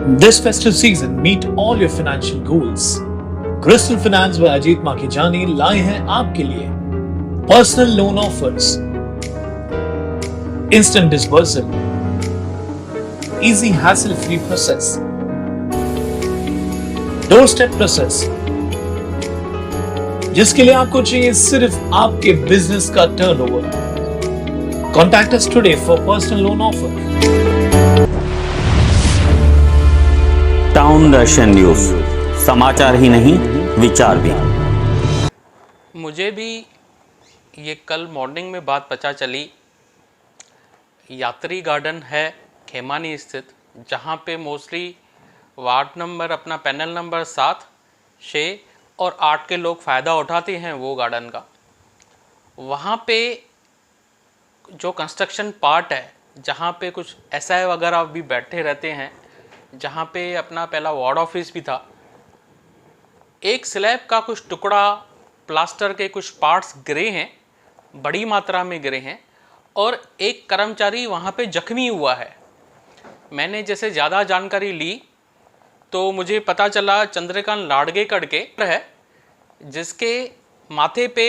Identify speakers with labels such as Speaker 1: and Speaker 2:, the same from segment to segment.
Speaker 1: This festive season, meet all your financial goals. Crystal Finance by Ajit Makhijani लाए हैं आपके लिए personal loan offers, instant disbursal, easy hassle-free process, doorstep process, जिसके लिए आपको चाहिए सिर्फ आपके बिजनेस का turnover. Contact us today for personal loan offer.
Speaker 2: Town Darshan news, समाचार ही नहीं विचार भी.
Speaker 3: मुझे भी ये कल मॉर्निंग में बात पता चली. यात्री गार्डन है खेमानी स्थित, जहाँ पे मोस्टली वार्ड नंबर अपना पैनल नंबर 7, 6 और 8 के लोग फ़ायदा उठाते हैं वो गार्डन का. वहाँ पे जो कंस्ट्रक्शन पार्ट है, जहाँ पे कुछ एसआई वगैरह भी बैठे रहते हैं, जहाँ पे अपना पहला वार्ड ऑफिस भी था, एक स्लैब का कुछ टुकड़ा, प्लास्टर के कुछ पार्ट्स गिरे हैं, बड़ी मात्रा में गिरे हैं और एक कर्मचारी वहाँ पे जख्मी हुआ है. मैंने जैसे ज़्यादा जानकारी ली तो मुझे पता चला चंद्रकांत लाड़गे करके है, जिसके माथे पे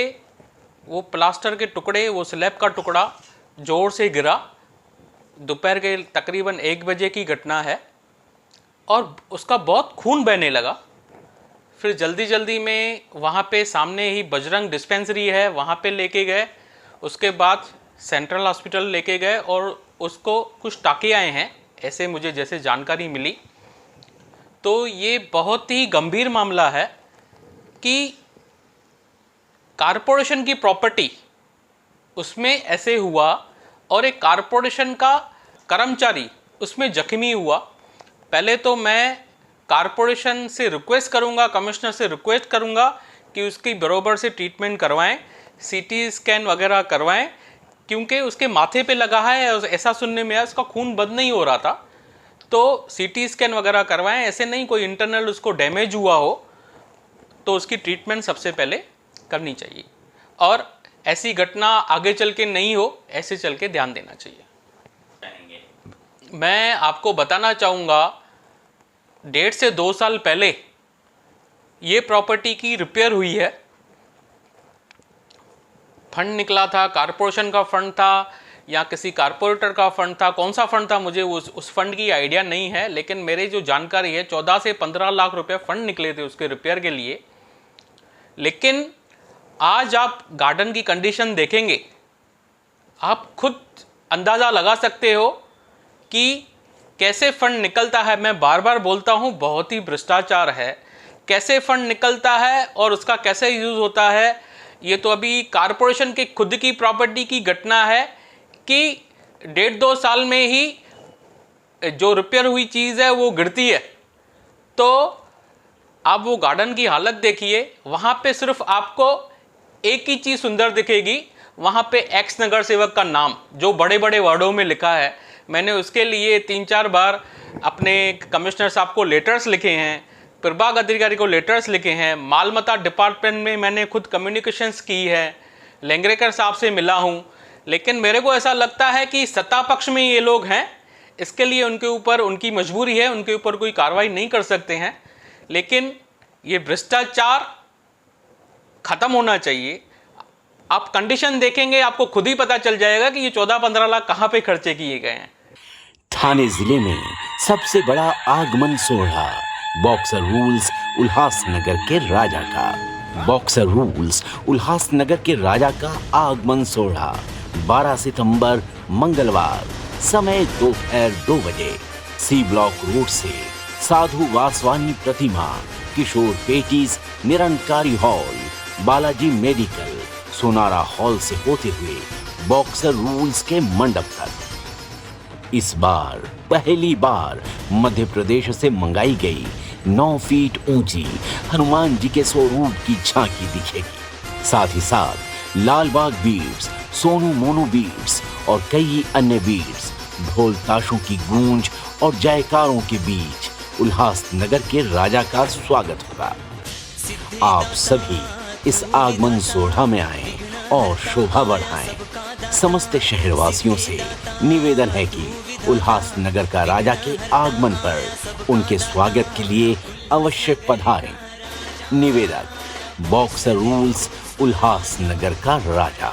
Speaker 3: वो प्लास्टर के टुकड़े, वो स्लैब का टुकड़ा ज़ोर से गिरा. दोपहर के तकरीबन 1 बजे की घटना है और उसका बहुत खून बहने लगा. फिर जल्दी में वहाँ पे सामने ही बजरंग डिस्पेंसरी है, वहाँ पे लेके गए. उसके बाद सेंट्रल हॉस्पिटल लेके गए और उसको कुछ टाँके आए हैं, ऐसे मुझे जैसे जानकारी मिली. तो ये बहुत ही गंभीर मामला है कि कारपोरेशन की प्रॉपर्टी उसमें ऐसे हुआ और एक कारपोरेशन का कर्मचारी उसमें जख्मी हुआ. पहले तो मैं कारपोरेशन से रिक्वेस्ट करूंगा, कमिश्नर से रिक्वेस्ट करूंगा कि उसकी बराबर से ट्रीटमेंट करवाएं, सीटी स्कैन वगैरह करवाएं, क्योंकि उसके माथे पे लगा है. ऐसा सुनने में आया उसका खून बंद नहीं हो रहा था, तो सीटी स्कैन वगैरह करवाएं. ऐसे नहीं कोई इंटरनल उसको डैमेज हुआ हो तो उसकी ट्रीटमेंट सबसे पहले करनी चाहिए और ऐसी घटना आगे चल के नहीं हो, ऐसे चल के ध्यान देना चाहिए. मैं आपको बताना चाहूँगा, 1.5 से 2 साल पहले ये प्रॉपर्टी की रिपेयर हुई है. फंड निकला था, कारपोरेशन का फंड था या किसी कारपोरेटर का फंड था. कौन सा फंड था मुझे उस फंड की आइडिया नहीं है, लेकिन मेरी जो जानकारी है 14 से 15 लाख रुपए फंड निकले थे उसके रिपेयर के लिए. लेकिन आज आप गार्डन की कंडीशन देखेंगे, आप खुद अंदाज़ा लगा सकते हो कि कैसे फंड निकलता है. मैं बार बार बोलता हूँ, बहुत ही भ्रष्टाचार है. कैसे फंड निकलता है और उसका कैसे यूज़ होता है, ये तो अभी कारपोरेशन के खुद की प्रॉपर्टी की घटना है कि 1.5-2 साल में ही जो रिपेयर हुई चीज़ है वो गिरती है. तो आप वो गार्डन की हालत देखिए, वहाँ पे सिर्फ आपको एक ही चीज़ सुंदर दिखेगी, वहाँ पे एक्स नगर सेवक का नाम जो बड़े बड़े वर्डों में लिखा है. मैंने उसके लिए 3-4 बार अपने कमिश्नर साहब को लेटर्स लिखे हैं, प्रभाग अधिकारी को लेटर्स लिखे हैं, मालमता डिपार्टमेंट में मैंने खुद कम्युनिकेशंस की है, लेंगरेकर साहब से मिला हूँ. लेकिन मेरे को ऐसा लगता है कि सत्ता पक्ष में ये लोग हैं, इसके लिए उनके ऊपर उनकी मजबूरी है, उनके ऊपर कोई कार्रवाई नहीं कर सकते हैं. लेकिन ये भ्रष्टाचार ख़त्म होना चाहिए. आप कंडीशन देखेंगे, आपको खुद ही पता चल जाएगा कि ये 14-15 लाख कहाँ पे खर्चे किए गए हैं.
Speaker 2: थाने जिले में सबसे बड़ा आगमन सोहरा बॉक्सर रूल्स उल्लासनगर के राजा का. बॉक्सर रूल्स उल्लासनगर के राजा का आगमन सोहरा 12 सितंबर मंगलवार, समय दोपहर 2 बजे, सी ब्लॉक रोड से साधु वासवानी प्रतिमा, Kishore patties Nirankari hall, Balaji medical, Sonara hall से होते हुए बॉक्सर रूल्स के मंडप तक. इस बार पहली बार मध्य प्रदेश से मंगाई गई 9 फीट ऊंची हनुमान जी के स्वरूप की झांकी दिखेगी. साथ ही साथ लालबाग बीट्स, सोनू मोनू बीट्स और कई अन्य बीट्स, ढोल ताशों की गूंज और जयकारों के बीच उल्लासनगर के राजा का स्वागत होगा. आप सभी इस आगमन सोहरा में आए और शोभा बढ़ाएं. समस्त शहरवासियों से निवेदन है कि उल्हासनगर का राजा के आगमन पर उनके स्वागत के लिए अवश्य पधारें। निवेदक बॉक्सर रूल्स, उल्हासनगर का राजा।